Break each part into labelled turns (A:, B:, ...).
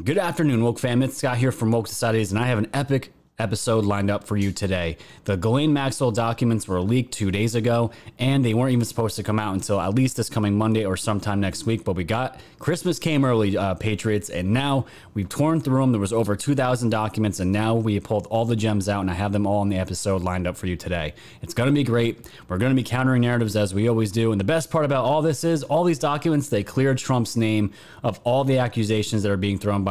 A: Good afternoon, Woke fam. It's Scott here from Woke Societies, and I have an epic episode lined up for you today. The Ghislaine Maxwell documents were leaked 2 days ago, and they weren't even supposed to come out until at least this coming Monday or sometime next week, but Christmas came early, Patriots, and now we've torn through them. There was over 2,000 documents, and now we pulled all the gems out, and I have them all in the episode lined up for you today. It's going to be great. We're going to be countering narratives as we always do, and the best part about all this is all these documents, they cleared Trump's name of all the accusations that are being thrown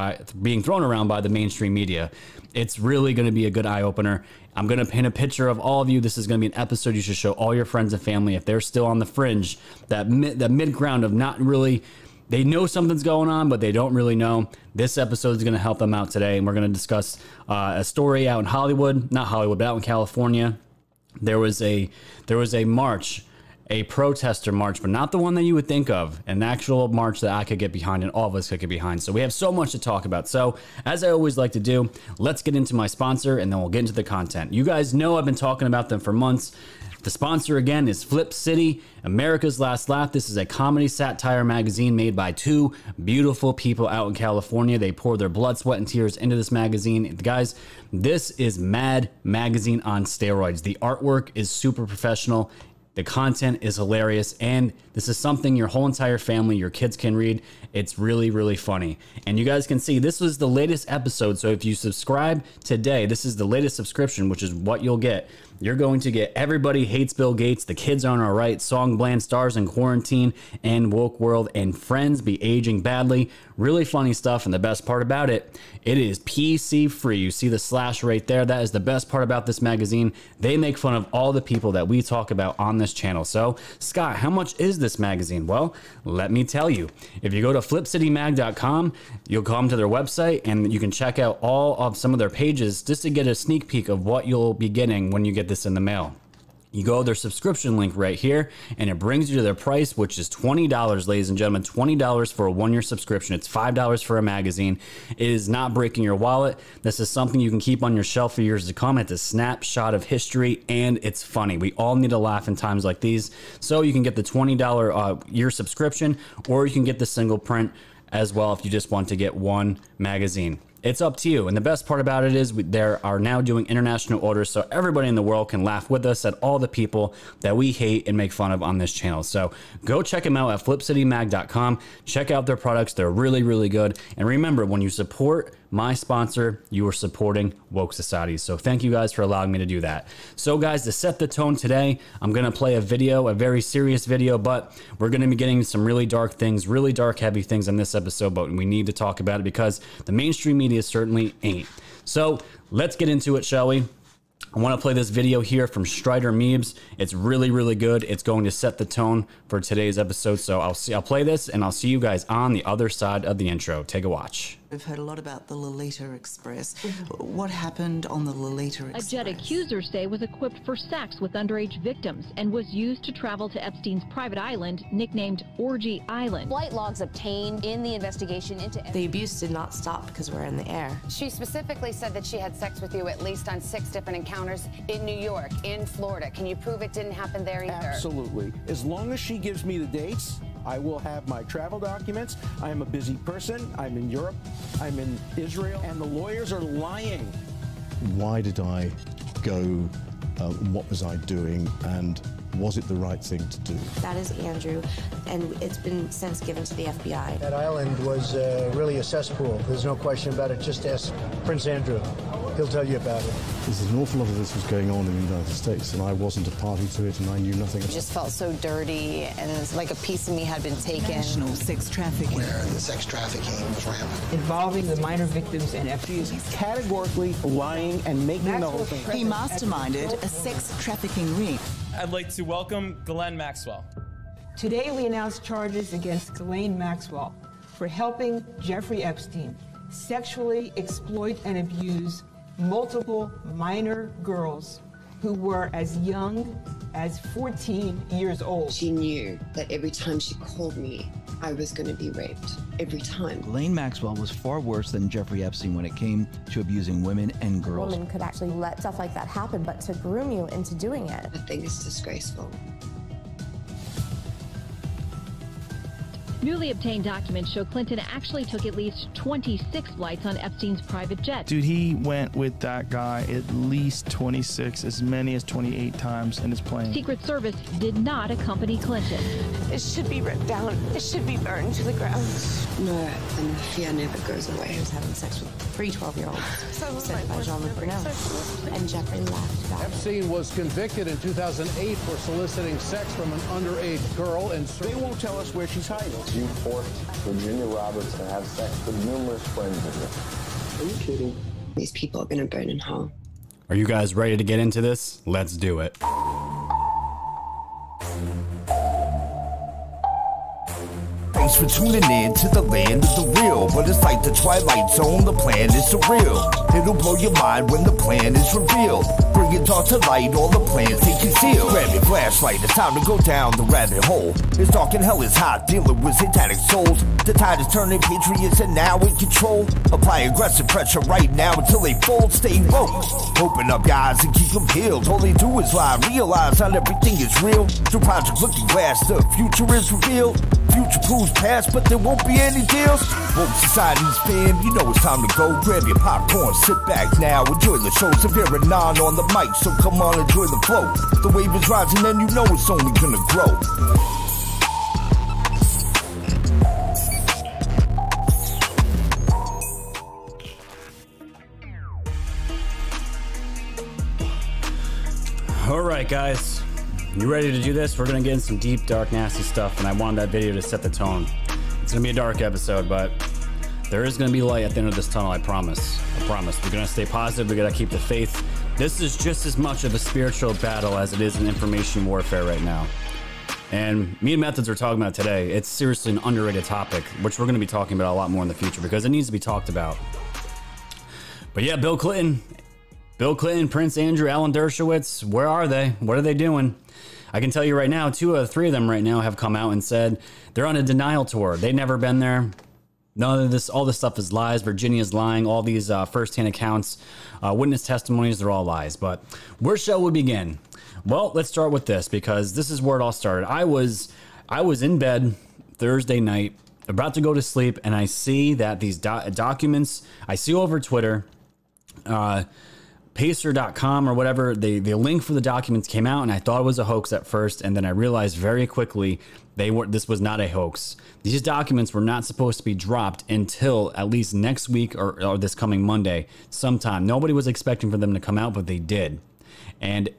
A: around by the mainstream media. It's really going to be a good eye-opener. I'm going to paint a picture of all of you. This is going to be an episode you should show all your friends and family if they're still on the fringe, that mid-ground of not really, they know something's going on, but they don't really know. This episode is going to help them out today, and we're going to discuss a story out in Hollywood, not Hollywood, but out in California. There was a march, a protester march, but not the one that you would think of, an actual march that I could get behind and all of us could get behind. So we have so much to talk about. So as I always like to do, let's get into my sponsor and then we'll get into the content. You guys know I've been talking about them for months. The sponsor again is Flip City, America's Last Laugh. This is a comedy satire magazine made by two beautiful people out in California. They pour their blood, sweat, and tears into this magazine. Guys, this is Mad Magazine on steroids. The artwork is super professional. The content is hilarious, and this is something your whole entire family, your kids can read. It's really, really funny. And you guys can see this was the latest episode. So if you subscribe today, this is the latest subscription, which is what you'll get. You're going to get Everybody Hates Bill Gates, The Kids Aren't Alright, Song Bland Stars in Quarantine, and Woke World, and Friends Be Aging Badly. Really funny stuff, and the best part about it, it is PC free. You see the slash right there. That is the best part about this magazine. They make fun of all the people that we talk about on this channel. So, Scott, how much is this magazine? Well, let me tell you. If you go to flipcitymag.com, you'll come to their website, and you can check out all of some of their pages just to get a sneak peek of what you'll be getting when you get this in the mail. You go to their subscription link right here, and it brings you to their price, which is $20, ladies and gentlemen, $20 for a one-year subscription. It's $5 for a magazine. It is not breaking your wallet. This is something you can keep on your shelf for years to come. It's a snapshot of history, and it's funny. We all need to laugh in times like these. So you can get the $20 year subscription, or you can get the single print as well if you just want to get one magazine. It's up to you. And the best part about it is they are now doing international orders, so everybody in the world can laugh with us at all the people that we hate and make fun of on this channel. So go check them out at flipcitymag.com. Check out their products. They're really, really good. And remember, when you support my sponsor, you are supporting Woke Society. So thank you guys for allowing me to do that. So guys, to set the tone today, I'm going to play a video, a very serious video, but we're going to be getting some really dark things, really dark, heavy things on this episode, but we need to talk about it because the mainstream media certainly ain't. So let's get into it, shall we? I want to play this video here from Strider Meebs. It's really, really good. It's going to set the tone for today's episode. So I'll play this, and I'll see you guys on the other side of the intro. Take a watch.
B: We've heard a lot about the Lolita Express. What happened on the Lolita Express?
C: A jet accusers say was equipped for sex with underage victims and was used to travel to Epstein's private island, nicknamed Orgy Island.
D: Flight logs obtained in the investigation into...
E: The abuse did not stop because we're in the air.
D: She specifically said that she had sex with you at least on 6 different encounters in New York, in Florida. Can you prove it didn't happen there either?
F: Absolutely. As long as she gives me the dates, I will have my travel documents. I am a busy person. I'm in Europe. I'm in Israel. And the lawyers are lying.
G: Why did I go? What was I doing? And was it the right thing to do?
E: That is Andrew, and it's been since given to the FBI.
H: That island was really a cesspool. There's no question about it. Just ask Prince Andrew. He'll tell you about it.
G: There's an awful lot of this was going on in the United States, and I wasn't a party to it, and I knew nothing about it.
I: It just felt so dirty, and it's like a piece of me had been taken.
B: National sex trafficking.
J: Where the sex trafficking was rampant.
K: Involving the minor victims and Epstein.
F: He's categorically lying and making the whole thing.
B: He masterminded a sex trafficking ring.
L: I'd like to welcome Ghislaine Maxwell.
K: Today we announced charges against Ghislaine Maxwell for helping Jeffrey Epstein sexually exploit and abuse multiple minor girls who were as young as 14 years old.
M: She knew that every time she called me, I was going to be raped. Every time.
N: Ghislaine Maxwell was far worse than Jeffrey Epstein when it came to abusing women and girls.
O: A woman could actually let stuff like that happen, but to groom you into doing it.
M: I think it's disgraceful.
C: Newly obtained documents show Clinton actually took at least 26 flights on Epstein's private jet.
P: Dude, he went with that guy at least 26, as many as 28 times in his plane.
C: Secret Service did not accompany Clinton.
Q: It should be ripped down. It should be burned to the ground.
M: No, and the fear never goes away.
O: He was having sex with 3 12-year-olds, said by Jean-Luc Brunel. And Jeffrey laughed about it.
R: Epstein was convicted in 2008 for soliciting sex from an underage girl, and
F: they won't tell us where she's hiding.
S: You forced Virginia Roberts to have sex with numerous friends of yours.
M: Are you kidding? These people are going to burn in hell.
A: Are you guys ready to get into this? Let's do it.
T: Thanks for tuning in to the land of the real. But it's like the Twilight Zone, the plan is surreal. It'll blow your mind when the plan is revealed. Bring it all to light, all the plans they conceal. Grab your flashlight, it's time to go down the rabbit hole. It's dark and hell is hot, dealing with satanic souls. The tide is turning, patriots are now in control. Apply aggressive pressure right now until they fold. Stay focused, open up your eyes and keep them peeled. All they do is lie, realize not everything is real. Through Project Looking Glass, the future is revealed. Future proves past, but there won't be any deals. Woke society's fam, you know it's time to go. Grab your popcorn, sit back now, enjoy the show. Severe and non on the mic, so come on, enjoy the flow. The wave is rising and you know it's only gonna grow.
A: All right, guys, you ready to do this? We're gonna get in some deep, dark, nasty stuff, and I wanted that video to set the tone. It's gonna be a dark episode, but there is gonna be light at the end of this tunnel, I promise. I promise. We're gonna stay positive, we gotta keep the faith. This is just as much of a spiritual battle as it is an information warfare right now. And me and Methods are talking about today. It's seriously an underrated topic, which we're gonna be talking about a lot more in the future because it needs to be talked about. But yeah, Bill Clinton, Prince Andrew, Alan Dershowitz, where are they? What are they doing? I can tell you right now, 2 out of 3 of them right now have come out and said they're on a denial tour. They've never been there. None of this, all this stuff is lies. Virginia's lying. All these firsthand accounts, witness testimonies, they're all lies. But where shall we begin? Well, let's start with this because this is where it all started. I was in bed Thursday night, about to go to sleep, and I see that these documents, I see over Twitter, Pacer.com or whatever, the link for the documents came out, and I thought it was a hoax at first, and then I realized very quickly this was not a hoax. These documents were not supposed to be dropped until at least next week or this coming Monday sometime. Nobody was expecting for them to come out, but they did. And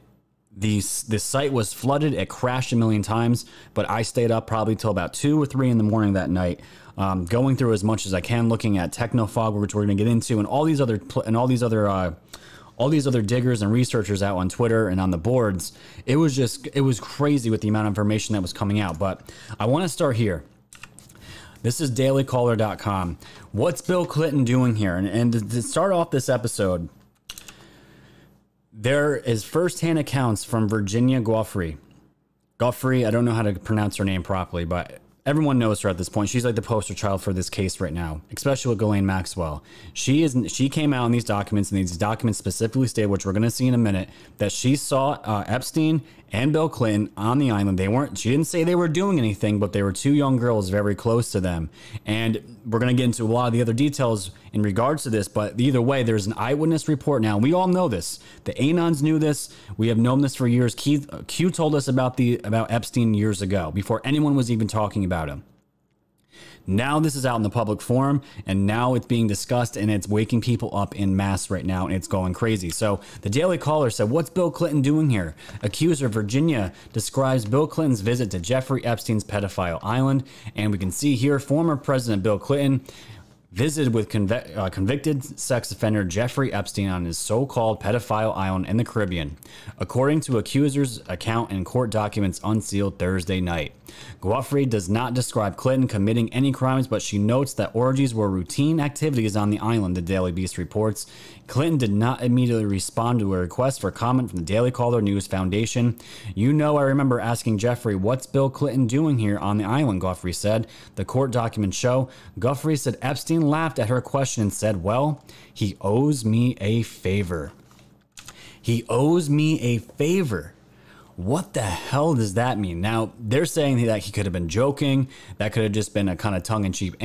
A: this site was flooded. It crashed a million times, but I stayed up probably till about 2 or 3 in the morning that night, going through as much as I can, looking at Technofog, which we're going to get into, and all these other diggers and researchers out on Twitter and on the boards. It was crazy with the amount of information that was coming out. But I want to start here. This is dailycaller.com. What's Bill Clinton doing here? And to start off this episode, there is firsthand accounts from Virginia Giuffre. I don't know how to pronounce her name properly, but everyone knows her at this point. She's like the poster child for this case right now, especially with Ghislaine Maxwell. She came out in these documents, and these documents specifically state, which we're going to see in a minute, that she saw Epstein and Bill Clinton on the island. She didn't say they were doing anything, but they were 2 young girls very close to them. And we're going to get into a lot of the other details in regards to this, but either way, there's an eyewitness report now. We all know this. The Anons knew this. We have known this for years. Q told us about Epstein years ago, before anyone was even talking about him. Now this is out in the public forum, and now it's being discussed, and it's waking people up in mass right now, and it's going crazy. So the Daily Caller said, what's Bill Clinton doing here? Accuser Virginia describes Bill Clinton's visit to Jeffrey Epstein's pedophile island, and we can see here former President Bill Clinton visited with convicted sex offender Jeffrey Epstein on his so-called pedophile island in the Caribbean, according to accuser's account in court documents unsealed Thursday night. Giuffre does not describe Clinton committing any crimes, but she notes that orgies were routine activities on the island, the Daily Beast reports. Clinton did not immediately respond to a request for comment from the Daily Caller News Foundation. I remember asking Jeffrey, what's Bill Clinton doing here on the island, Giuffre said. The court documents show Giuffre said Epstein laughed at her question and said, well, he owes me a favor. He owes me a favor. What the hell does that mean? Now, they're saying that he could have been joking. That could have just been a kind of tongue-in-cheek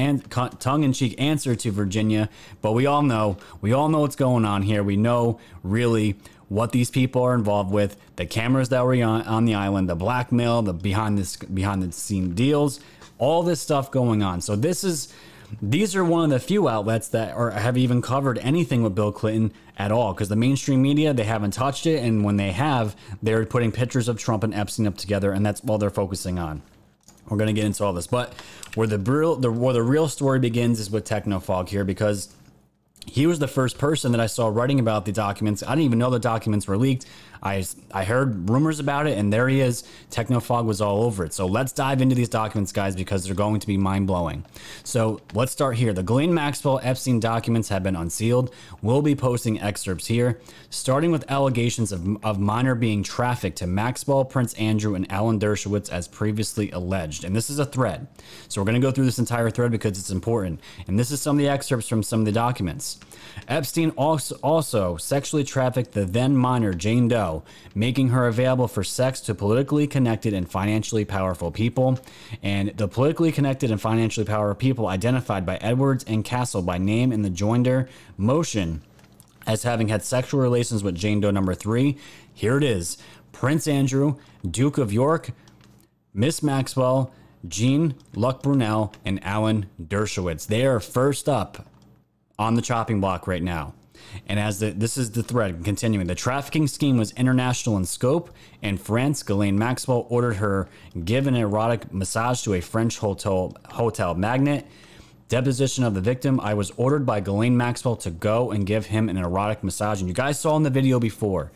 A: answer to Virginia. But we all know what's going on here. We know really what these people are involved with, the cameras that were on the island, the blackmail, the behind the scene deals, all this stuff going on. So these are one of the few outlets that have even covered anything with Bill Clinton at all, because the mainstream media, they haven't touched it, and when they have, they're putting pictures of Trump and Epstein up together, and that's all they're focusing on. We're going to get into all this, but where the real story begins is with Technofog here, because he was the first person that I saw writing about the documents. I didn't even know the documents were leaked. I heard rumors about it, and there he is. Technofog was all over it. So let's dive into these documents, guys, because they're going to be mind-blowing. So let's start here. The Ghislaine Maxwell Epstein documents have been unsealed. We'll be posting excerpts here, starting with allegations of minor being trafficked to Maxwell, Prince Andrew, and Alan Dershowitz as previously alleged. And this is a thread. So we're going to go through this entire thread because it's important. And this is some of the excerpts from some of the documents. Epstein also sexually trafficked the then minor Jane Doe, making her available for sex to politically connected and financially powerful people. And the politically connected and financially powerful people identified by Edwards and Castle by name in the joinder motion as having had sexual relations with Jane Doe number 3. Here it is: Prince Andrew, Duke of York, Miss Maxwell, Jean Luc Brunel, and Alan Dershowitz. They are first up on the chopping block right now. And this is the thread continuing. The trafficking scheme was international in scope. In France, Ghislaine Maxwell ordered her give an erotic massage to a French hotel magnate. Deposition of the victim: I was ordered by Ghislaine Maxwell to go and give him an erotic massage. And you guys saw in the video before,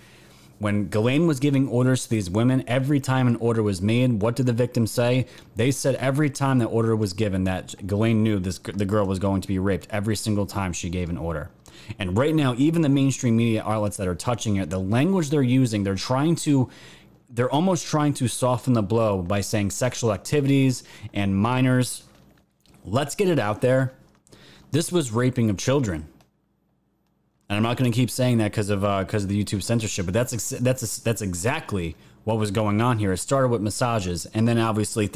A: when Ghislaine was giving orders to these women, every time an order was made, what did the victim say? They said every time the order was given that Ghislaine knew the girl was going to be raped every single time she gave an order. And right now, even the mainstream media outlets that are touching it, the language they're using, they're almost trying to soften the blow by saying sexual activities and minors. Let's get it out there. This was raping of children. And I'm not going to keep saying that because of the YouTube censorship, but that's exactly what was going on here. It started with massages, and then obviously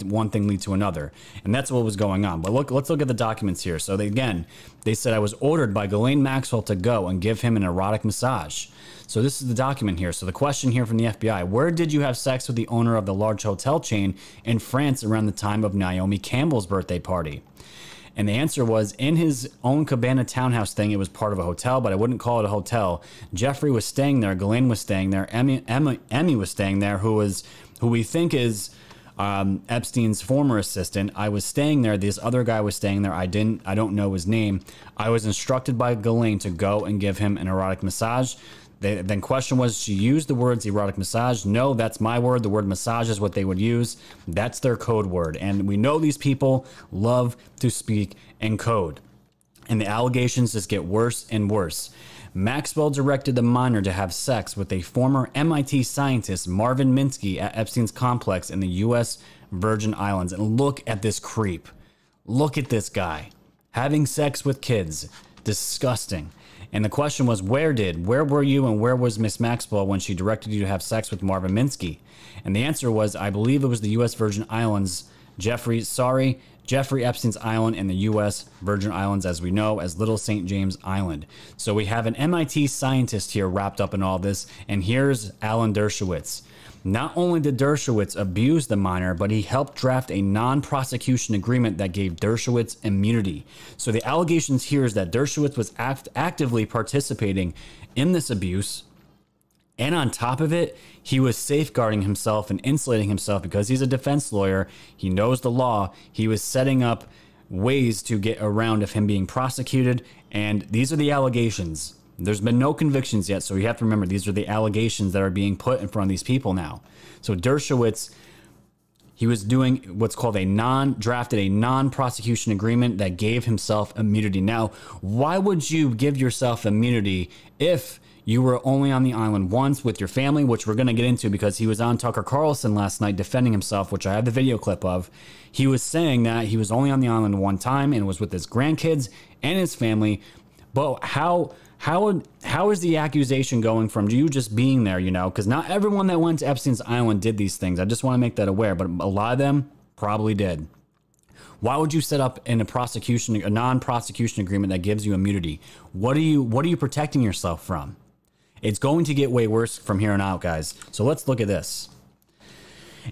A: one thing lead to another, and that's what was going on. But let's look at the documents here. So they said I was ordered by Ghislaine Maxwell to go and give him an erotic massage. So this is the document here. So the question here from the FBI: where did you have sex with the owner of the large hotel chain in France around the time of Naomi Campbell's birthday party? And the answer was in his own cabana townhouse thing. It was part of a hotel, but I wouldn't call it a hotel. Jeffrey was staying there. Ghislaine was staying there. Emmy was staying there, who we think is Epstein's former assistant. I was staying there. This other guy was staying there. I don't know his name. I was instructed by Ghislaine to go and give him an erotic massage. Then question was, she used the words erotic massage. No, that's my word. The word massage is what they would use. That's their code word. And we know these people love to speak in code. And the allegations just get worse and worse. Maxwell directed the minor to have sex with a former MIT scientist, Marvin Minsky, at Epstein's complex in the U.S. Virgin Islands. And look at this creep. Look at this guy having sex with kids. Disgusting. And the question was, where were you and where was Miss Maxwell when she directed you to have sex with Marvin Minsky? And the answer was, I believe it was the U.S. Virgin Islands, Jeffrey Epstein's island in the U.S. Virgin Islands, as we know, as Little St. James Island. So we have an MIT scientist here wrapped up in all this, and here's Alan Dershowitz. Not only did Dershowitz abuse the minor, but he helped draft a non-prosecution agreement that gave Dershowitz immunity. So the allegations here is that Dershowitz was actively participating in this abuse, and on top of it, he was safeguarding himself and insulating himself because he's a defense lawyer. He knows the law. He was setting up ways to get around of him being prosecuted, and these are the allegations. There's been no convictions yet, so you have to remember these are the allegations that are being put in front of these people now. So Dershowitz, he was doing what's called drafted a non-prosecution agreement that gave himself immunity. Now, why would you give yourself immunity if you were only on the island once with your family, which we're going to get into because he was on Tucker Carlson last night defending himself, which I have the video clip of. He was saying that he was only on the island one time and was with his grandkids and his family. But how is the accusation going from you just being there, you know? Because not everyone that went to Epstein's Island did these things. I just want to make that aware, but a lot of them probably did. Why would you set up a non-prosecution agreement that gives you immunity? What are you protecting yourself from? It's going to get way worse from here on out, guys. So let's look at this.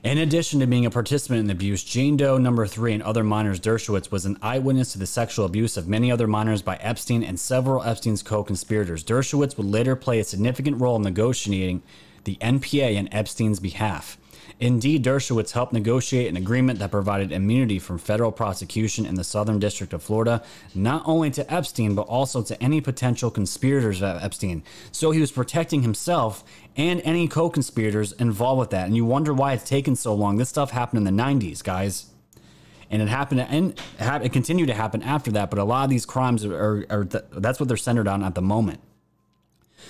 A: In addition to being a participant in the abuse, Jane Doe number 3 and other minors, Dershowitz was an eyewitness to the sexual abuse of many other minors by Epstein and several Epstein's co-conspirators. Dershowitz would later play a significant role in negotiating the NPA on Epstein's behalf. Indeed, Dershowitz helped negotiate an agreement that provided immunity from federal prosecution in the Southern District of Florida, not only to Epstein, but also to any potential conspirators of Epstein. So he was protecting himself and any co-conspirators involved with that. And you wonder why it's taken so long. This stuff happened in the 90s, guys. And it happened, and it continued to happen after that. But a lot of these crimes that's what they're centered on at the moment.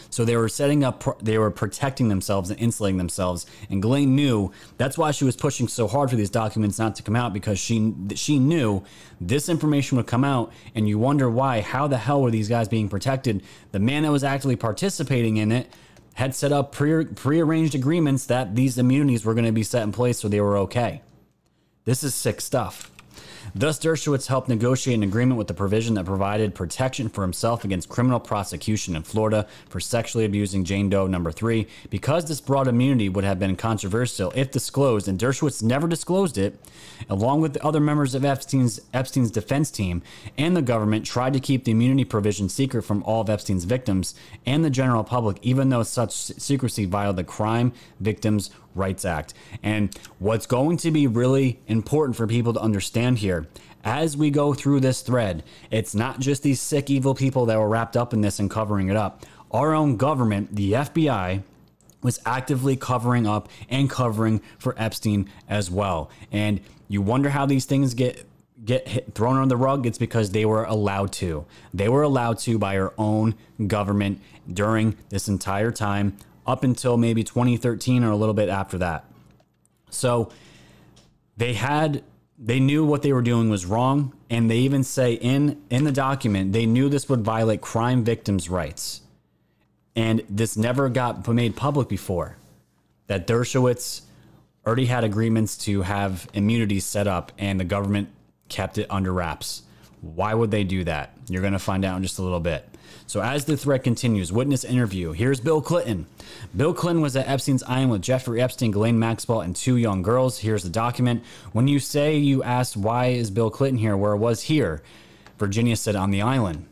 A: So they were setting up, they were protecting themselves and insulating themselves. And Ghislaine knew that's why she was pushing so hard for these documents not to come out, because she knew this information would come out. And you wonder why, how the hell were these guys being protected? The man that was actually participating in it had set up prearranged agreements that these immunities were going to be set in place so they were okay. This is sick stuff. Thus, Dershowitz helped negotiate an agreement with the provision that provided protection for himself against criminal prosecution in Florida for sexually abusing Jane Doe number 3. Because this broad immunity would have been controversial if disclosed, and Dershowitz never disclosed it, along with the other members of Epstein's defense team and the government tried to keep the immunity provision secret from all of Epstein's victims and the general public, even though such secrecy violated the Crime Victims' Rights Act. And what's going to be really important for people to understand here, as we go through this thread, it's not just these sick, evil people that were wrapped up in this and covering it up. Our own government, the FBI, was actively covering up and covering for Epstein as well. And you wonder how these things get thrown on the rug. It's because they were allowed to. They were allowed to by our own government during this entire time, up until maybe 2013 or a little bit after that. So they knew what they were doing was wrong, and they even say in the document they knew this would violate crime victims' rights. And this never got made public before, that Dershowitz already had agreements to have immunities set up and the government kept it under wraps. Why would they do that? You're going to find out in just a little bit. So as the thread continues, witness interview. Here's Bill Clinton. Bill Clinton was at Epstein's Island with Jeffrey Epstein, Ghislaine Maxwell, and 2 young girls. Here's the document. When you say you asked, why is Bill Clinton here? Where was here? Virginia said, on the island.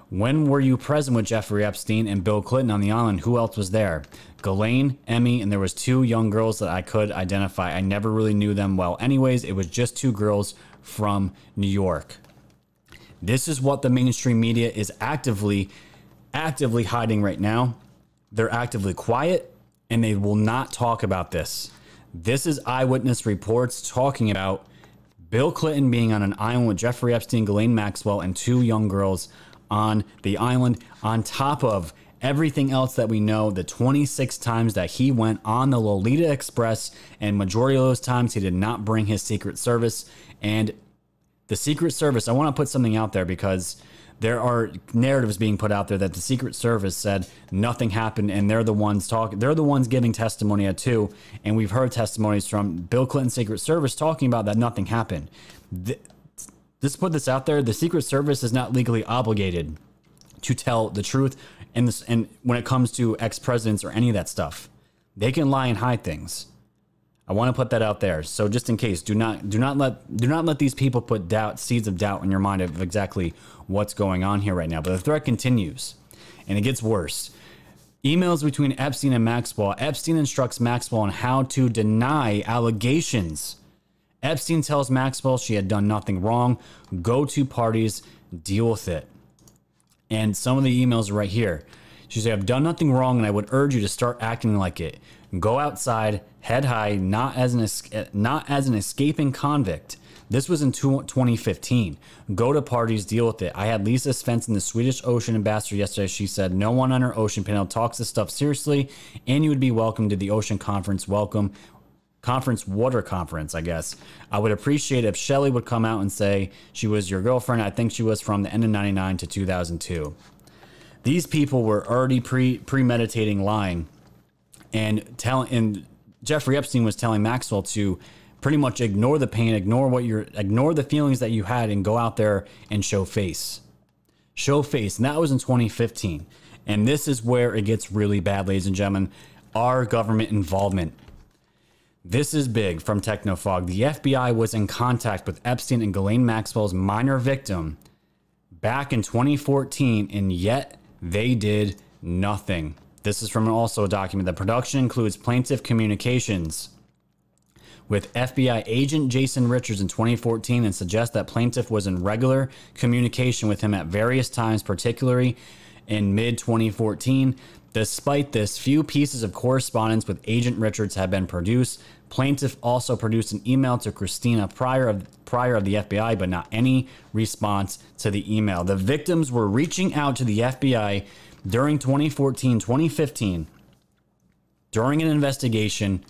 A: When were you present with Jeffrey Epstein and Bill Clinton on the island? Who else was there? Ghislaine, Emmy, and there was 2 young girls that I could identify. I never really knew them well. Anyways, it was just 2 girls from New York. This is what the mainstream media is actively hiding right now. They're actively quiet, and they will not talk about this. This is eyewitness reports talking about Bill Clinton being on an island with Jeffrey Epstein, Ghislaine Maxwell, and 2 young girls on the island, on top of everything else that we know, the 26 times that he went on the Lolita Express, and majority of those times he did not bring his Secret Service. And the Secret Service, I want to put something out there because there are narratives being put out there that the Secret Service said nothing happened, and they're the ones talking. They're the ones giving testimony at 2, and we've heard testimonies from Bill Clinton's Secret Service talking about that nothing happened. Just put this out there: the Secret Service is not legally obligated to tell the truth, and when it comes to ex-presidents or any of that stuff, they can lie and hide things. I want to put that out there. So just in case, do not let these people put seeds of doubt in your mind of exactly what's going on here right now. But the threat continues, and it gets worse. Emails between Epstein and Maxwell. Epstein instructs Maxwell on how to deny allegations. Epstein tells Maxwell she had done nothing wrong. Go to parties, deal with it. And some of the emails are right here. She said, I've done nothing wrong, and I would urge you to start acting like it. Go outside, head high, not as an escaping convict. This was in 2015. Go to parties, deal with it. I had Lisa Svensson, the Swedish ocean ambassador, yesterday. She said no one on her ocean panel talks this stuff seriously, and you would be welcome to the ocean conference. Welcome. water conference, I guess. I would appreciate if Shelley would come out and say she was your girlfriend. I think she was from the end of 99 to 2002. These people were already premeditating lying, and Jeffrey Epstein was telling Maxwell to pretty much ignore the pain, ignore the feelings that you had, and go out there and show face. Show face. And that was in 2015. And this is where it gets really bad, ladies and gentlemen. Our government involvement. This is big from Technofog. The FBI was in contact with Epstein and Ghislaine Maxwell's minor victim back in 2014, and yet they did nothing. This is from also a document. The production includes plaintiff communications with FBI agent Jason Richards in 2014 and suggests that plaintiff was in regular communication with him at various times, particularly in mid-2014. Despite this, few pieces of correspondence with Agent Richards have been produced. Plaintiff also produced an email to Christina Pryor of the FBI, but not any response to the email. The victims were reaching out to the FBI during 2014-2015 during an investigation,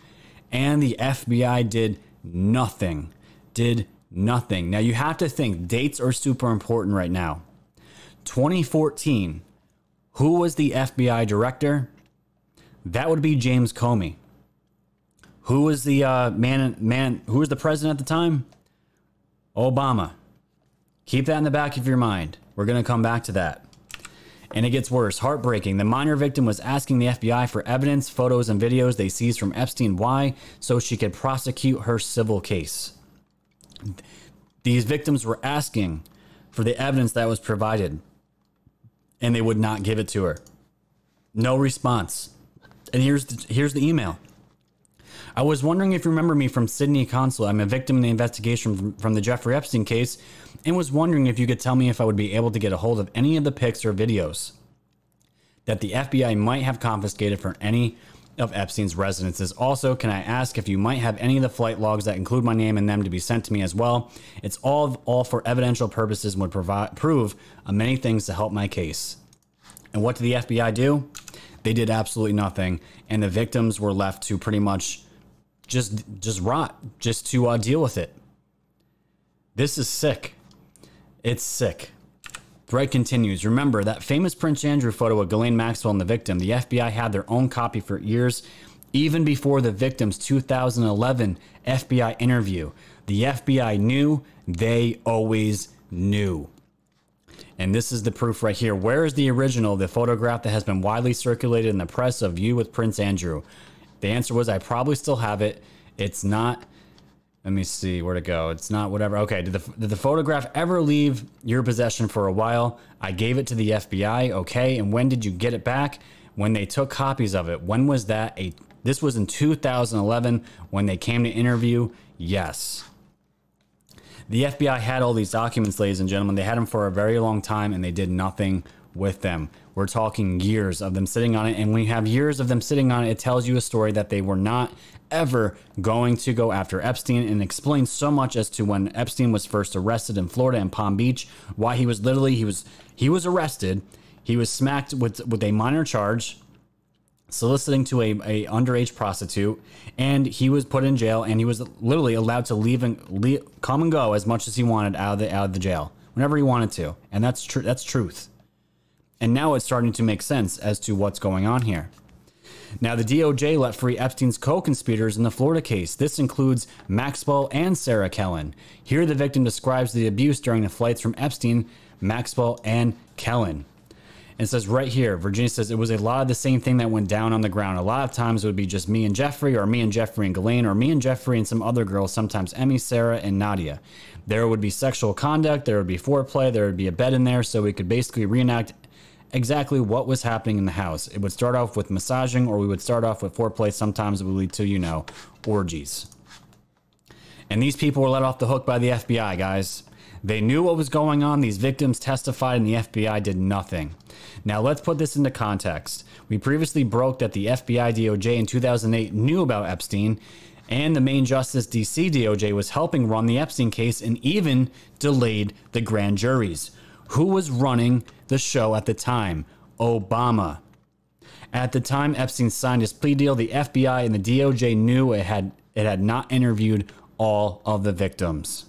A: and the FBI did nothing. Now you have to think, dates are super important right now. 2014, who was the FBI director? That would be James Comey. Who was the who was the president at the time? Obama. Keep that in the back of your mind. We're going to come back to that. And it gets worse. Heartbreaking. The minor victim was asking the FBI for evidence, photos, and videos they seized from Epstein. Why? So she could prosecute her civil case. These victims were asking for the evidence that was provided, and they would not give it to her. No response. And here's the email. I was wondering if you remember me from Sydney Consul. I'm a victim in the investigation from the Jeffrey Epstein case, and was wondering if you could tell me if I would be able to get a hold of any of the pics or videos that the FBI might have confiscated from any of Epstein's residences. Also, can I ask if you might have any of the flight logs that include my name in them to be sent to me as well? It's all for evidential purposes and would prove many things to help my case. And what did the FBI do? They did absolutely nothing, and the victims were left to pretty much just rot, just to deal with it. This is sick. It's sick. Thread continues. Remember that famous Prince Andrew photo of Ghislaine Maxwell and the victim? The FBI had their own copy for years, even before the victim's 2011 FBI interview. The FBI knew. They always knew. And this is the proof right here. Where is the original, the photograph that has been widely circulated in the press of you with Prince Andrew? The answer was, I probably still have it. It's not, let me see, where'd it go? It's not whatever. Okay, did the photograph ever leave your possession for a while? I gave it to the FBI, okay. And when did you get it back? When they took copies of it. When was that? This was in 2011 when they came to interview? Yes. The FBI had all these documents, ladies and gentlemen. They had them for a very long time, and they did nothing with them. We're talking years of them sitting on it, and when you have years of them sitting on it, it tells you a story that they were not ever going to go after Epstein, and explains so much as to when Epstein was first arrested in Florida and Palm Beach, why he was literally, he was arrested, he was smacked with a minor charge, soliciting to a underage prostitute, and he was put in jail, and he was literally allowed to leave and come and go as much as he wanted out of the jail whenever he wanted to. And that's true. That's truth. And now it's starting to make sense as to what's going on here. Now, the DOJ let free Epstein's co-conspirators in the Florida case. This includes Maxwell and Sarah Kellen. Here, the victim describes the abuse during the flights from Epstein, Maxwell, and Kellen. And it says right here, Virginia says, it was a lot of the same thing that went down on the ground. A lot of times it would be just me and Jeffrey, or me and Jeffrey and Ghislaine, or me and Jeffrey and some other girls, sometimes Emmy, Sarah, and Nadia. There would be sexual conduct, there would be foreplay, there would be a bed in there, so we could basically reenact exactly what was happening in the house. It would start off with massaging, or we would start off with foreplay. Sometimes it would lead to, orgies. And these people were let off the hook by the FBI, guys. They knew what was going on. These victims testified, and the FBI did nothing. Now, let's put this into context. We previously broke that the FBI DOJ in 2008 knew about Epstein, and the Main Justice DC DOJ was helping run the Epstein case and even delayed the grand juries. Who was running the show at the time? Obama. At the time Epstein signed his plea deal, the FBI and the DOJ knew it It had not interviewed all of the victims.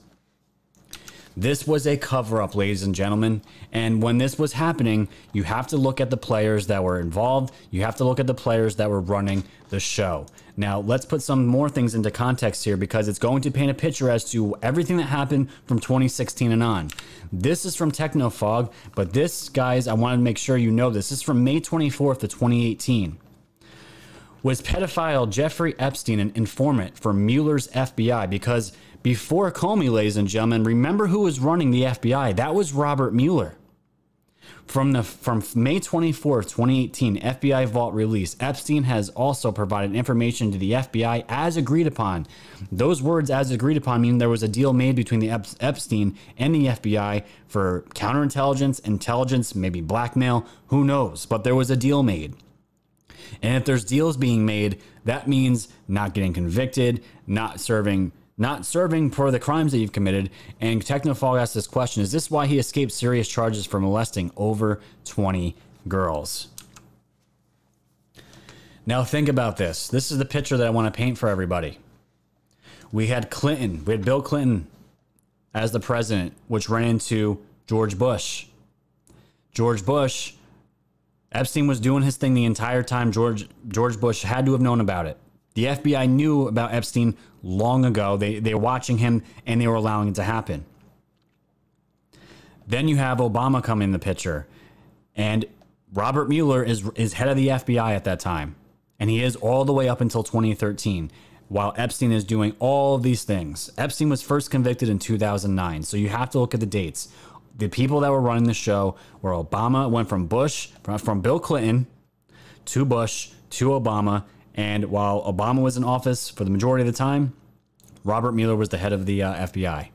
A: This was a cover-up, ladies and gentlemen. And when this was happening, you have to look at the players that were involved. You have to look at the players that were running the show. Now, let's put some more things into context here because it's going to paint a picture as to everything that happened from 2016 and on. This is from Technofog, but this, guys, I want to make sure you know this. This is from May 24th of 2018. Was pedophile Jeffrey Epstein an informant for Mueller's FBI? Because before Comey, ladies and gentlemen, remember who was running the FBI? That was Robert Mueller. From May 24th, 2018, FBI Vault release, Epstein has also provided information to the FBI as agreed upon. Those words, as agreed upon, mean there was a deal made between the Epstein and the FBI for counterintelligence, intelligence, maybe blackmail, who knows? But there was a deal made. And if there's deals being made, that means not getting convicted, not serving for the crimes that you've committed. And Technofog asked this question: is this why he escaped serious charges for molesting over 20 girls? Now think about this. This is the picture that I want to paint for everybody. We had Clinton. We had Bill Clinton as the president, which ran into George Bush. George Bush, Epstein was doing his thing the entire time. George Bush had to have known about it. The FBI knew about Epstein long ago. They were watching him and they were allowing it to happen. Then you have Obama come in the picture, and Robert Mueller is head of the FBI at that time. And he is all the way up until 2013, while Epstein is doing all of these things. Epstein was first convicted in 2009. So you have to look at the dates. The people that were running the show were Obama, went from Bill Clinton to Bush to Obama. And while Obama was in office for the majority of the time, Robert Mueller was the head of the FBI.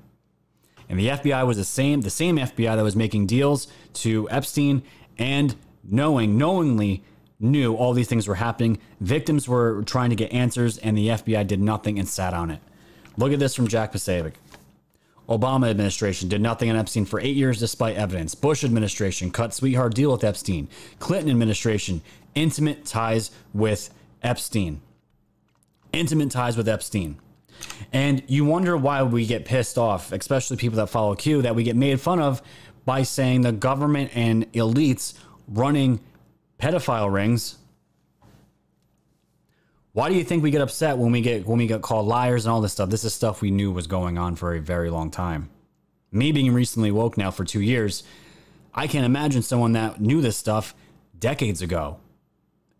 A: And the FBI was the same FBI that was making deals to Epstein and knowingly knew all these things were happening. Victims were trying to get answers, and the FBI did nothing and sat on it. Look at this from Jack Pasavic. Obama administration did nothing on Epstein for 8 years despite evidence. Bush administration cut sweetheart deal with Epstein. Clinton administration, intimate ties with Epstein. Intimate ties with Epstein. And you wonder why we get pissed off, especially people that follow Q, that we get made fun of by saying the government and elites running pedophile rings. Why do you think we get upset when we get called liars and all this stuff? This is stuff we knew was going on for a very long time. Me being recently woke now for 2 years, I can't imagine someone that knew this stuff decades ago.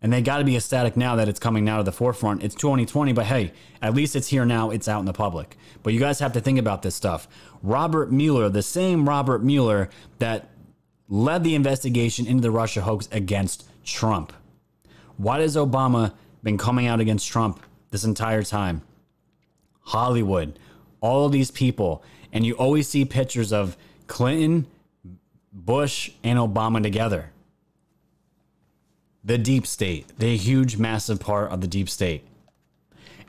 A: And they got to be ecstatic now that it's coming now to the forefront. It's 2020, but hey, at least it's here now. It's out in the public. But you guys have to think about this stuff. Robert Mueller, the same Robert Mueller that led the investigation into the Russia hoax against Trump. Why does Obama been coming out against Trump this entire time? Hollywood, all of these people. And you always see pictures of Clinton, Bush, and Obama together. The deep state, the huge, massive part of the deep state.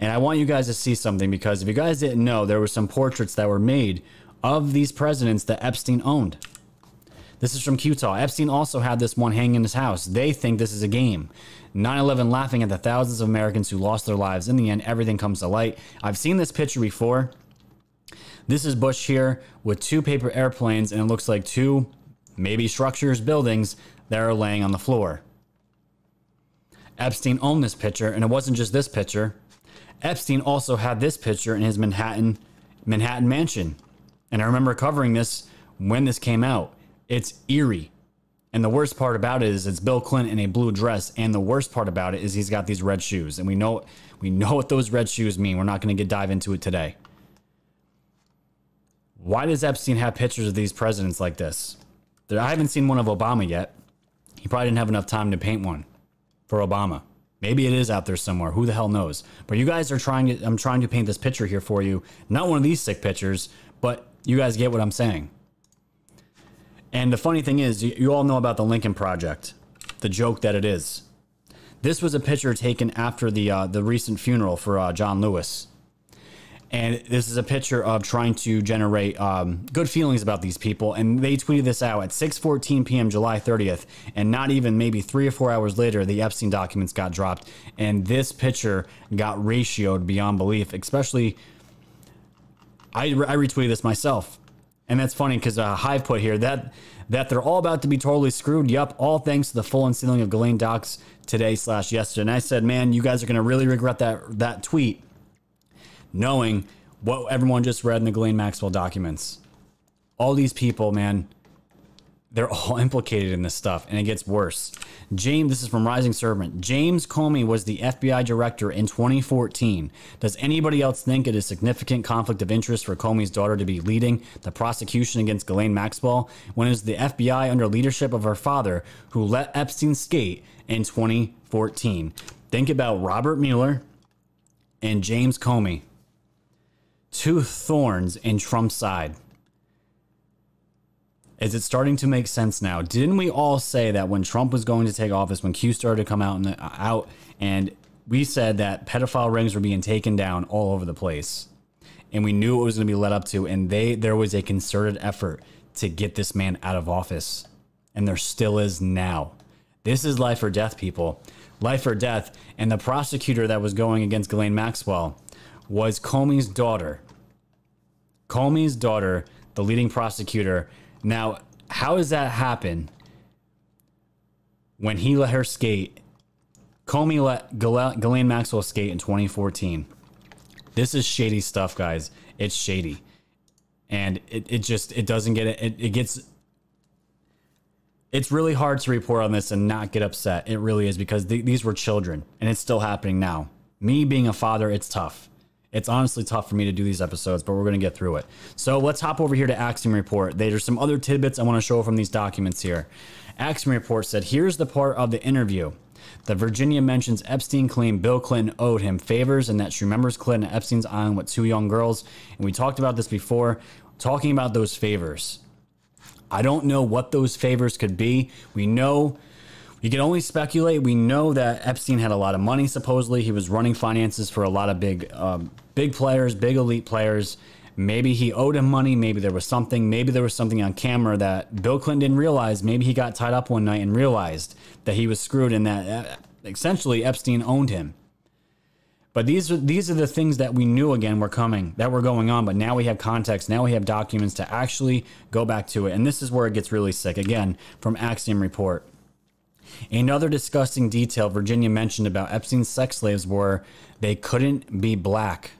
A: And I want you guys to see something, because if you guys didn't know, there were some portraits that were made of these presidents that Epstein owned. This is from Utah. Epstein also had this one hanging in his house. They think this is a game. 9/11 laughing at the thousands of Americans who lost their lives. In the end, everything comes to light. I've seen this picture before. This is Bush here with two paper airplanes, and it looks like two, maybe structures, buildings that are laying on the floor. Epstein owned this picture, and it wasn't just this picture. Epstein also had this picture in his Manhattan mansion. And I remember covering this when this came out. It's eerie. And the worst part about it is it's Bill Clinton in a blue dress. And the worst part about it is he's got these red shoes. And we know what those red shoes mean. We're not going to dive into it today. Why does Epstein have pictures of these presidents like this? I haven't seen one of Obama yet. He probably didn't have enough time to paint one for Obama. Maybe it is out there somewhere. Who the hell knows? But you guys are I'm trying to paint this picture here for you. Not one of these sick pictures, but you guys get what I'm saying. And the funny thing is, you all know about the Lincoln Project, the joke that it is. This was a picture taken after the recent funeral for John Lewis. And this is a picture of trying to generate good feelings about these people. And they tweeted this out at 6:14 p.m. July 30th. And not even maybe 3 or 4 hours later, the Epstein documents got dropped. And this picture got ratioed beyond belief. Especially, I retweeted this myself. And that's funny because Hive put here that they're all about to be totally screwed. Yup, all thanks to the full unsealing of Ghislaine docs today/yesterday. And I said, man, you guys are going to really regret that tweet, knowing what everyone just read in the Ghislaine Maxwell documents. All these people, man, they're all implicated in this stuff, and it gets worse. This is from Rising Serpent. James Comey was the FBI director in 2014. Does anybody else think it is significant conflict of interest for Comey's daughter to be leading the prosecution against Ghislaine Maxwell when it was the FBI under leadership of her father who let Epstein skate in 2014? Think about Robert Mueller and James Comey. Two thorns in Trump's side. Is it starting to make sense now? Didn't we all say that when Trump was going to take office, when Q started to come out and we said that pedophile rings were being taken down all over the place, and we knew it was going to be led up to, and there was a concerted effort to get this man out of office, and there still is now. This is life or death, people. Life or death. And the prosecutor that was going against Ghislaine Maxwell was Comey's daughter. Comey's daughter, the leading prosecutor. Now, how does that happen when he let her skate? Comey let Ghislaine Maxwell skate in 2014. This is shady stuff, guys. It's shady. And it doesn't get it. It gets... It's really hard to report on this and not get upset. It really is, because these were children, and it's still happening now. Me being a father, it's tough. It's honestly tough for me to do these episodes, but we're going to get through it. So let's hop over here to Axiom Report. There's some other tidbits I want to show from these documents here. Axiom Report said, here's the part of the interview. The Virginia mentions Epstein claimed Bill Clinton owed him favors and that she remembers Clinton at Epstein's island with 2 young girls. And we talked about this before, talking about those favors. I don't know what those favors could be. We know, you can only speculate. We know that Epstein had a lot of money, supposedly. He was running finances for a lot of big players, big elite players. Maybe he owed him money. Maybe there was something. Maybe there was something on camera that Bill Clinton didn't realize. Maybe he got tied up one night and realized that he was screwed and that essentially Epstein owned him. But these are the things that we knew again were coming, that were going on. But now we have context. Now we have documents to actually go back to it. And this is where it gets really sick. Again, from Axiom Report. Another disgusting detail Virginia mentioned about Epstein's sex slaves were they couldn't be black.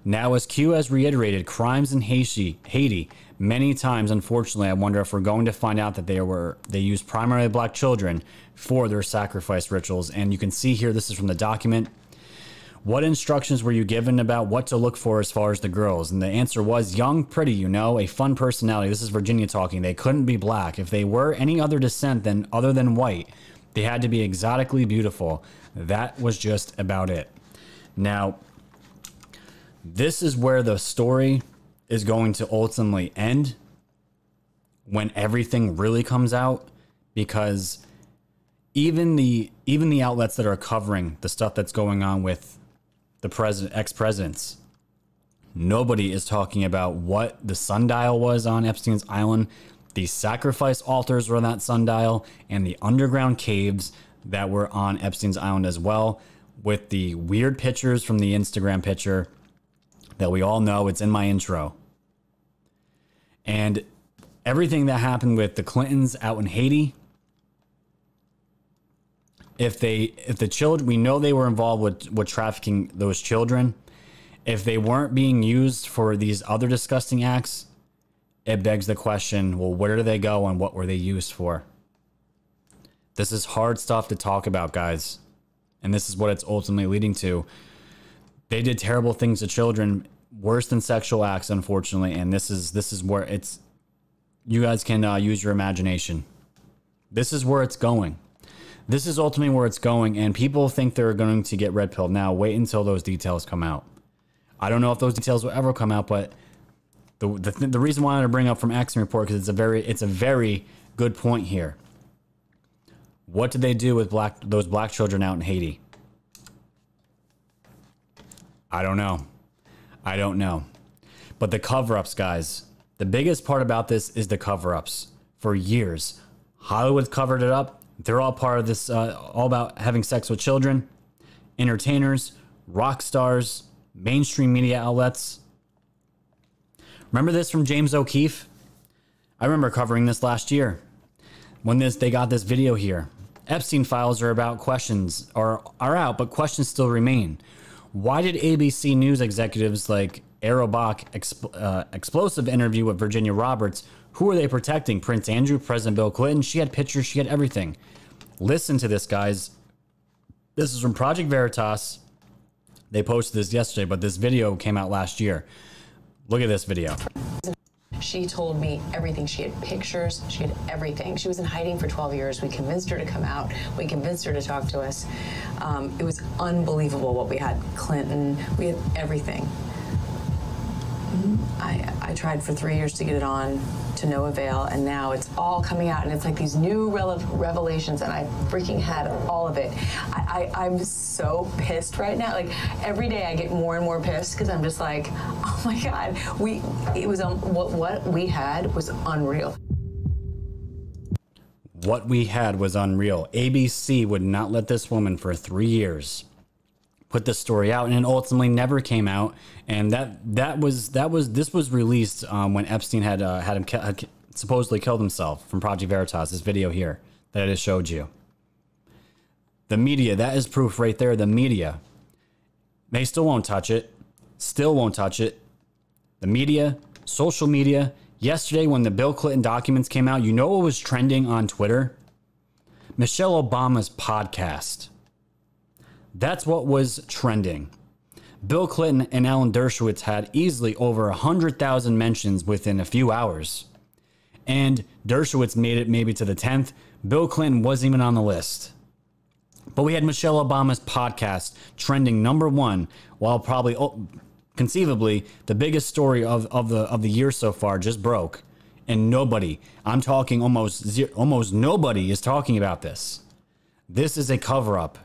A: Now, as Q has reiterated crimes in Haiti many times, unfortunately, I wonder if we're going to find out that they used primarily black children for their sacrifice rituals. And you can see here, this is from the document. What instructions were you given about what to look for as far as the girls? And the answer was young, pretty, you know, a fun personality. This is Virginia talking. They couldn't be black. If they were any other descent other than white, they had to be exotically beautiful. That was just about it. Now, this is where the story is going to ultimately end when everything really comes out, because even the outlets that are covering the stuff that's going on with the ex-presidents, nobody is talking about what the sundial was on Epstein's island, the sacrifice altars were on that sundial, and the underground caves that were on Epstein's island as well, with the weird pictures from the Instagram picture that we all know. It's in my intro. And everything that happened with the Clintons out in Haiti, if the children, we know they were involved with trafficking those children. If they weren't being used for these other disgusting acts, it begs the question, well, where do they go and what were they used for? This is hard stuff to talk about, guys. And this is what it's ultimately leading to. They did terrible things to children, worse than sexual acts, unfortunately. And this is where it's, you guys can use your imagination. This is where it's going. This is ultimately where it's going, and people think they're going to get red pilled. Now, wait until those details come out. I don't know if those details will ever come out, but the reason why I want to bring up from Axiom Report, because it's a very good point here. What did they do with those black children out in Haiti? I don't know. I don't know. But the cover-ups, guys, the biggest part about this is the cover-ups. For years, Hollywood covered it up. They're all part of this, all about having sex with children, entertainers, rock stars, mainstream media outlets. Remember this from James O'Keefe? I remember covering this last year when they got this video here. Epstein files are about questions are out, but questions still remain. Why did ABC News executives like Arrow Bach explosive interview with Virginia Roberts? Who are they protecting? Prince Andrew, President Bill Clinton? She had pictures, she had everything. Listen to this, guys. This is from Project Veritas. They posted this yesterday, but this video came out last year. Look at this video.
U: She told me everything. She had pictures. She had everything. She was in hiding for 12 years. We convinced her to come out. We convinced her to talk to us. It was unbelievable what we had. Clinton. We had everything. I tried for 3 years to get it on, to no avail, and now it's all coming out, and it's like these new revelations, and I freaking had all of it. I'm so pissed right now. Like, every day I get more and more pissed because I'm just like, oh my God, what we had was unreal.
A: What we had was unreal. ABC would not let this woman for 3 years put the story out, and it ultimately never came out. And this was released when Epstein had supposedly killed himself, from Project Veritas. This video here that I just showed you. The media, that is proof right there. The media, they still won't touch it. Still won't touch it. The media, social media. Yesterday, when the Bill Clinton documents came out, you know what was trending on Twitter? Michelle Obama's podcast. That's what was trending. Bill Clinton and Alan Dershowitz had easily over 100,000 mentions within a few hours. And Dershowitz made it maybe to the 10th. Bill Clinton wasn't even on the list. But we had Michelle Obama's podcast trending #1, while probably, conceivably, the biggest story of the year so far just broke. And nobody, I'm talking almost nobody is talking about this. This is a cover-up.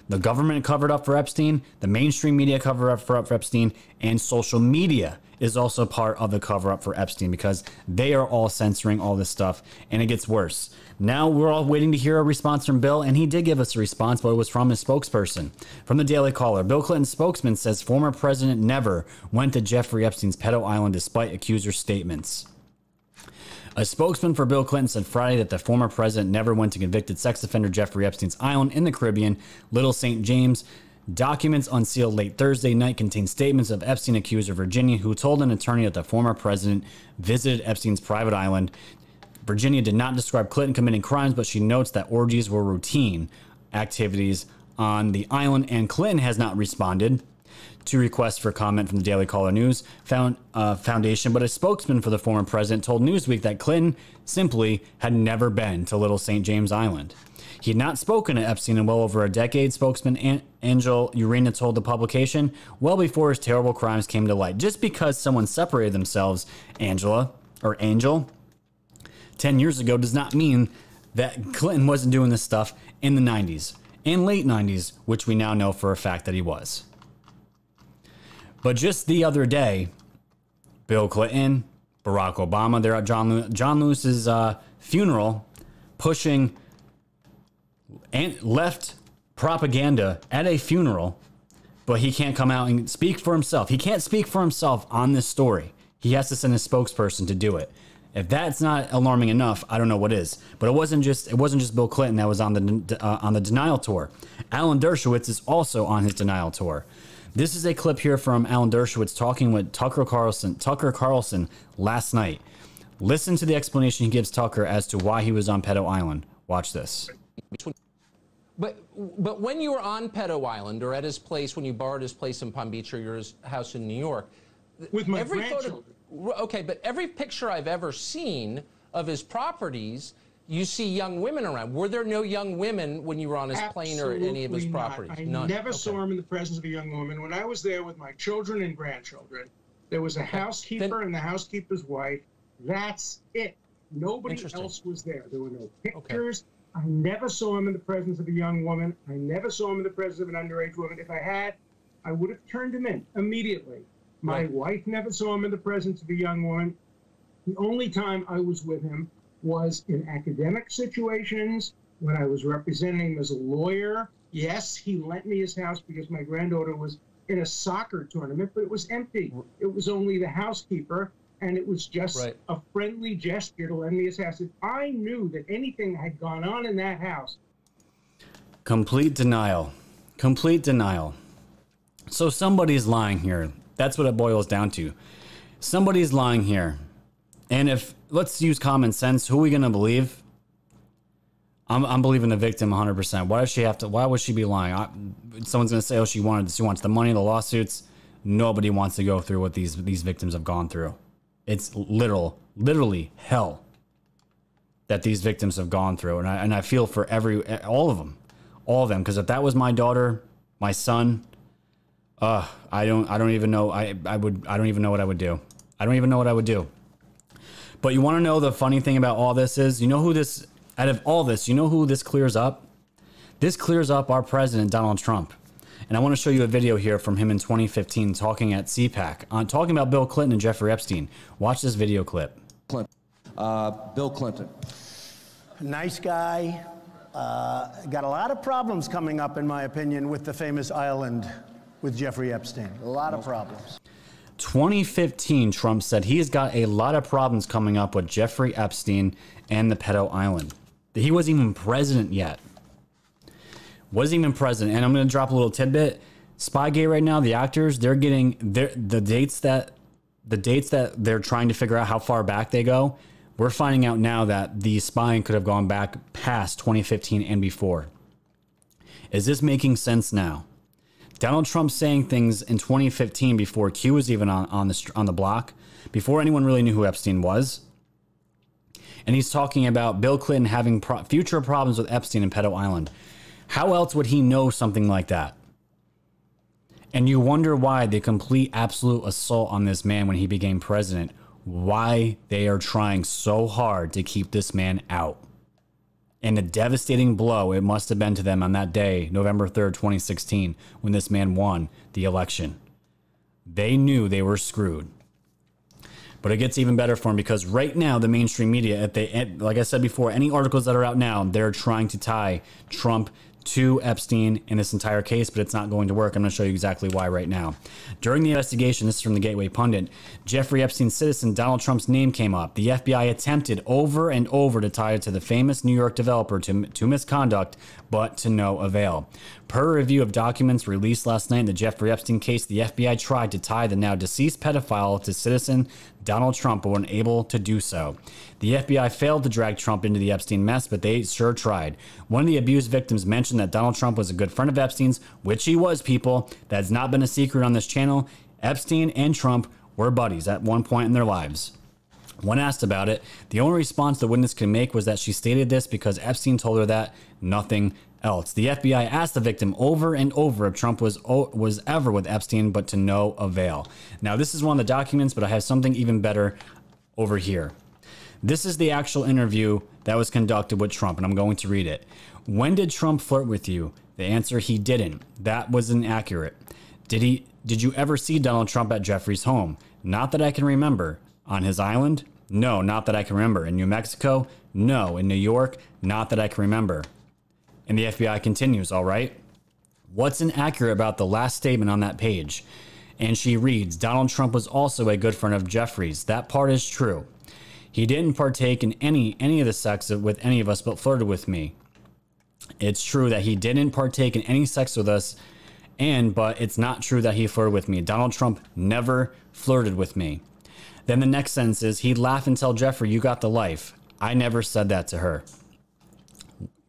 A: The government covered up for Epstein, the mainstream media covered up for Epstein, and social media is also part of the cover-up for Epstein because they are all censoring all this stuff, and it gets worse. Now we're all waiting to hear a response from Bill, and he did give us a response, but it was from his spokesperson. From the Daily Caller, Bill Clinton's spokesman says former president never went to Jeffrey Epstein's pedo island despite accuser statements. A spokesman for Bill Clinton said Friday that the former president never went to convicted sex offender Jeffrey Epstein's island in the Caribbean, Little St. James. Documents unsealed late Thursday night contain statements of Epstein accuser Virginia, who told an attorney that the former president visited Epstein's private island. Virginia did not describe Clinton committing crimes, but she notes that orgies were routine activities on the island, and Clinton has not responded to requests for comment from the Daily Caller News Foundation, but a spokesman for the former president told Newsweek that Clinton simply had never been to Little St. James Island. He had not spoken to Epstein in well over a decade, spokesman Angel Urena told the publication, well before his terrible crimes came to light. Just because someone separated themselves, Angel, 10 years ago does not mean that Clinton wasn't doing this stuff in the 90s and late 90s, which we now know for a fact that he was. But just the other day, Bill Clinton, Barack Obama, they're at John Lewis's funeral, pushing left propaganda at a funeral, but he can't come out and speak for himself. He can't speak for himself on this story. He has to send a spokesperson to do it. If that's not alarming enough, I don't know what is. But it wasn't just Bill Clinton that was on the denial tour. Alan Dershowitz is also on his denial tour. This is a clip here from Alan Dershowitz talking with Tucker Carlson last night. Listen to the explanation he gives Tucker as to why he was on Pedo Island. Watch this.
V: But when you were on Pedo Island or at his place, when you borrowed his place in Palm Beach or your house in New York,
W: with my grandchildren.
V: Okay, but every picture I've ever seen of his properties, you see young women around. Were there no young women when you were on his plane or any of his properties?
W: I never saw him in the presence of a young woman. When I was there with my children and grandchildren, there was a housekeeper and the housekeeper's wife. That's it. Nobody else was there. There were no pictures. I never saw him in the presence of a young woman. I never saw him in the presence of an underage woman. If I had, I would have turned him in immediately. My wife never saw him in the presence of a young woman. The only time I was with him was in academic situations when I was representing him as a lawyer. Yes, he lent me his house because my granddaughter was in a soccer tournament, but it was empty. It was only the housekeeper, and it was just a friendly gesture to lend me his house. If I knew that anything had gone on in that house.
A: Complete denial. Complete denial. So somebody's lying here. That's what it boils down to. Somebody's lying here. And if, let's use common sense, who are we going to believe? I'm believing the victim 100%. Why does she have to, why would she be lying? Someone's going to say, oh, she wants the money, the lawsuits. Nobody wants to go through what these victims have gone through. It's literally hell that these victims have gone through. And I feel for all of them, because if that was my daughter, my son, I don't even know. I don't even know what I would do. I don't even know what I would do. But you want to know the funny thing about all this is, you know who this, out of all this, you know who this clears up? This clears up our president, Donald Trump. And I want to show you a video here from him in 2015 talking at CPAC, talking about Bill Clinton and Jeffrey Epstein. Watch this video clip.
D: Bill Clinton.
E: Nice guy. Got a lot of problems coming up, in my opinion, with the famous island with Jeffrey Epstein. A lot of problems.
A: 2015, Trump said he's got a lot of problems coming up with Jeffrey Epstein and the pedo island. He wasn't even president yet. Wasn't even president. And I'm going to drop a little tidbit. Spygate right now, the actors, they're getting the dates that they're trying to figure out how far back they go. We're finding out now that the spying could have gone back past 2015 and before. Is this making sense now? Donald Trump saying things in 2015 before Q was even on the block, before anyone really knew who Epstein was. And he's talking about Bill Clinton having future problems with Epstein and pedo island. How else would he know something like that? And you wonder why the complete absolute assault on this man when he became president, why they are trying so hard to keep this man out. And the devastating blow it must have been to them on that day, November 3rd, 2016, when this man won the election. They knew they were screwed. But it gets even better for him because right now, the mainstream media, like I said before, any articles that are out now, they're trying to tie Trump to Epstein in this entire case, but it's not going to work. I'm going to show you exactly why right now. During the investigation, this is from the Gateway Pundit, Jeffrey Epstein's citizen Donald Trump's name came up. The FBI attempted over and over to tie it to the famous New York developer to misconduct, but to no avail. Per review of documents released last night in the Jeffrey Epstein case, the FBI tried to tie the now deceased pedophile to citizen Donald Trump, but were unable to do so. The FBI failed to drag Trump into the Epstein mess, but they sure tried. One of the abused victims mentioned that Donald Trump was a good friend of Epstein's, which he was, people. That has not been a secret on this channel. Epstein and Trump were buddies at one point in their lives. When asked about it, the only response the witness could make was that she stated this because Epstein told her that, nothing else. The FBI asked the victim over and over if Trump was ever with Epstein, but to no avail. Now, this is one of the documents, but I have something even better over here. This is the actual interview that was conducted with Trump, and I'm going to read it. When did Trump flirt with you? The answer, he didn't. That was inaccurate. Did you ever see Donald Trump at Jeffrey's home? Not that I can remember. On his island? No, not that I can remember. In New Mexico? No. In New York? Not that I can remember. And the FBI continues, all right? What's inaccurate about the last statement on that page? And she reads, Donald Trump was also a good friend of Jeffrey's. That part is true. He didn't partake in any of the sex with any of us, but flirted with me. It's true that he didn't partake in any sex with us, but it's not true that he flirted with me. Donald Trump never flirted with me. Then the next sentence is, he'd laugh and tell Jeffrey, you got the life. I never said that to her.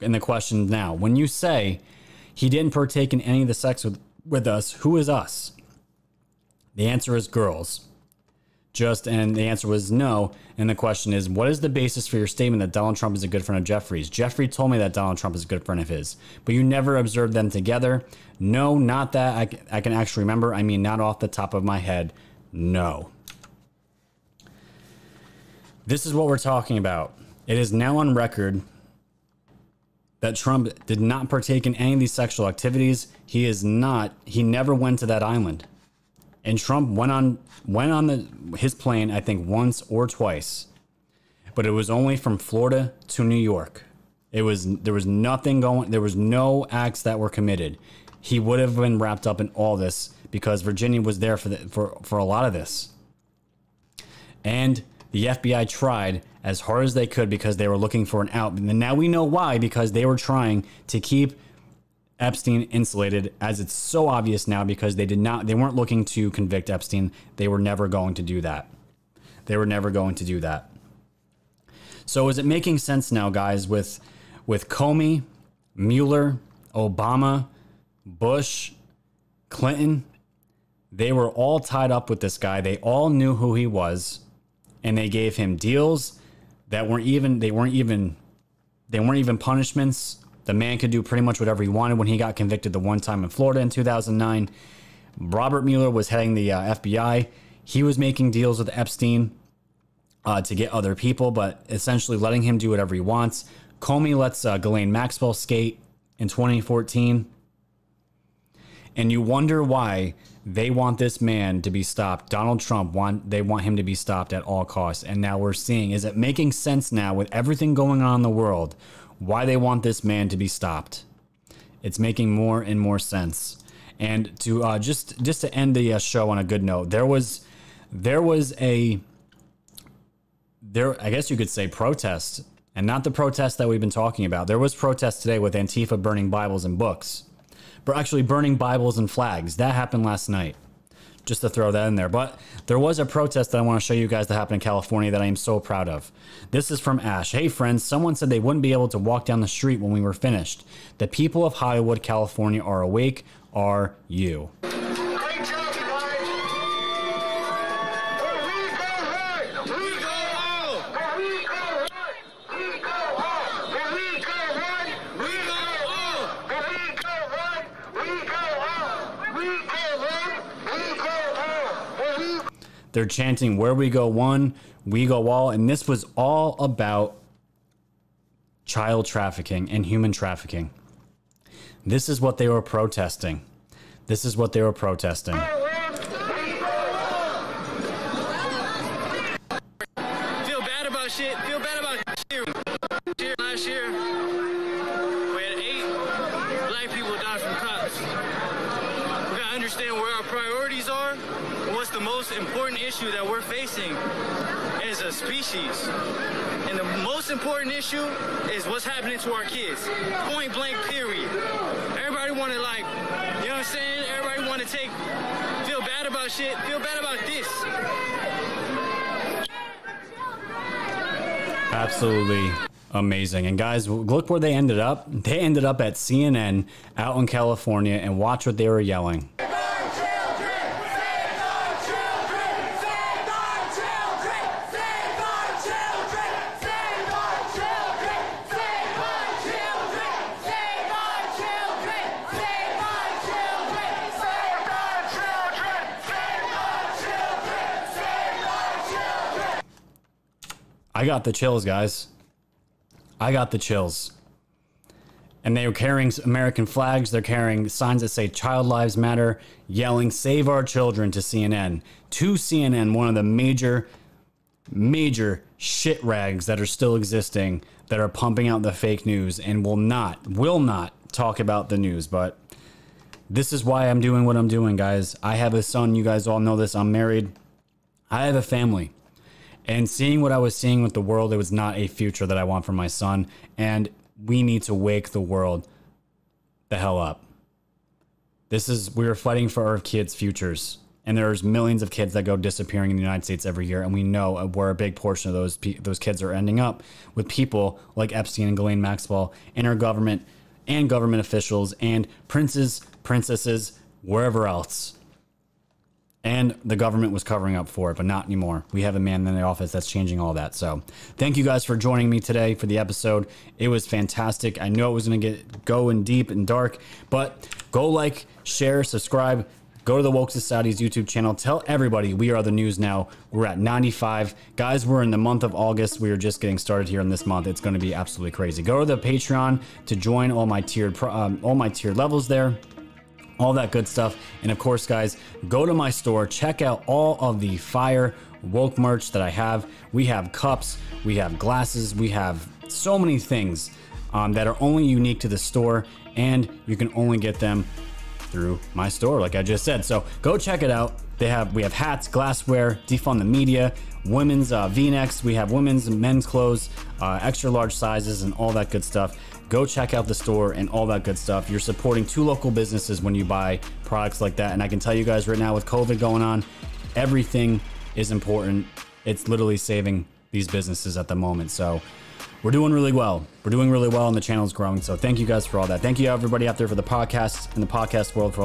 A: And the question now, when you say he didn't partake in any of the sex with us, who is us? The answer is girls. And the answer was no. And the question is, what is the basis for your statement that Donald Trump is a good friend of Jeffrey's? Jeffrey told me that Donald Trump is a good friend of his, but you never observed them together. No, not that I can actually remember. I mean, not off the top of my head. No. This is what we're talking about. It is now on record that Trump did not partake in any of these sexual activities. He never went to that island. And Trump went on his plane, I think once or twice, but it was only from Florida to New York. There was nothing going. There was no acts that were committed. He would have been wrapped up in all this because Virginia was there for a lot of this. And the FBI tried as hard as they could because they were looking for an out. And now we know why, because they were trying to keep Epstein insulated, as it's so obvious now, because they weren't looking to convict Epstein. They were never going to do that. They were never going to do that. So is it making sense now, guys, with Comey, Mueller, Obama, Bush, Clinton? They were all tied up with this guy. They all knew who he was, and they gave him deals that weren't even punishments. The man could do pretty much whatever he wanted when he got convicted the one time in Florida in 2009. Robert Mueller was heading the FBI. He was making deals with Epstein to get other people, but essentially letting him do whatever he wants. Comey lets Ghislaine Maxwell skate in 2014. And you wonder why they want this man to be stopped. Donald Trump, they want him to be stopped at all costs. And now we're seeing, is it making sense now with everything going on in the world, why they want this man to be stopped? It's making more and more sense. And to just to end the show on a good note, there was I guess you could say protest, and not the protest that we've been talking about. There was protest today with Antifa burning Bibles and books, but actually burning Bibles and flags. That happened last night. Just to throw that in there. But there was a protest that I want to show you guys that happened in California that I am so proud of. This is from Ash. Hey friends, someone said they wouldn't be able to walk down the street when we were finished. The people of Hollywood, California are awake. Are you? They're chanting, where we go one, we go all. And this was all about child trafficking and human trafficking. This is what they were protesting. This is what they were protesting.
G: Feel bad about shit. Feel bad about shit. Last year, we had 8 black people die from cops. We gotta understand where our priorities are. What's the most important issue that we're facing as a species? And the most important issue is what's happening to our kids. Point blank, period. Everybody want to, like, you know what I'm saying? Everybody want to feel bad about shit, feel bad about this.
A: Absolutely amazing. And guys, look where they ended up. They ended up at CNN out in California, and watch what they were yelling. I got the chills, guys. I got the chills. And they were carrying American flags. They're carrying signs that say Child Lives Matter, yelling, save our children to CNN. To CNN, one of the major shit rags that are still existing, that are pumping out the fake news and will not talk about the news. But this is why I'm doing what I'm doing, guys. I have a son. You guys all know this. I'm married. I have a family. And seeing what I was seeing with the world, it was not a future that I want for my son. And we need to wake the world the hell up. We are fighting for our kids' futures. And there's millions of kids that go disappearing in the United States every year. And we know where a big portion of those kids are ending up with people like Epstein and Ghislaine Maxwell in our government and government officials and princes, princesses, wherever else. And the government was covering up for it, but not anymore. We have a man in the office that's changing all that. So thank you guys for joining me today for the episode. It was fantastic. I know it was going to get going deep and dark, but go like, share, subscribe. Go to the Woke Society's YouTube channel. Tell everybody we are the news now. We're at 95. Guys, we're in the month of August. We are just getting started here in this month. It's going to be absolutely crazy. Go to the Patreon to join all my tiered levels there. all that good stuff. And of course, guys, go to my store, check out all of the fire woke merch that I have. We have cups, we have glasses, we have so many things that are only unique to the store, and you can only get them through my store, like I just said. So go check it out. We have hats, glassware, defund the media, women's V-necks, we have women's and men's clothes, extra large sizes, and all that good stuff. Go check out the store and all that good stuff. You're supporting 2 local businesses when you buy products like that. And I can tell you guys right now, with COVID going on, everything is important. It's literally saving these businesses at the moment. So we're doing really well. We're doing really well, and the channel is growing. So thank you guys for all that. Thank you everybody out there for the podcast and the podcast world for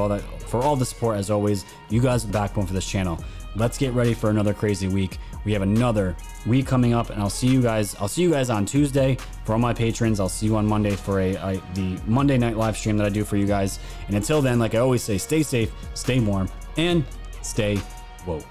A: all the support. As always, you guys are the backbone for this channel. Let's get ready for another crazy week. We have another week coming up, and I'll see you guys on Tuesday for all my patrons. I'll see you on Monday for the Monday night live stream that I do for you guys. And until then, like I always say, stay safe, stay warm, and stay woke.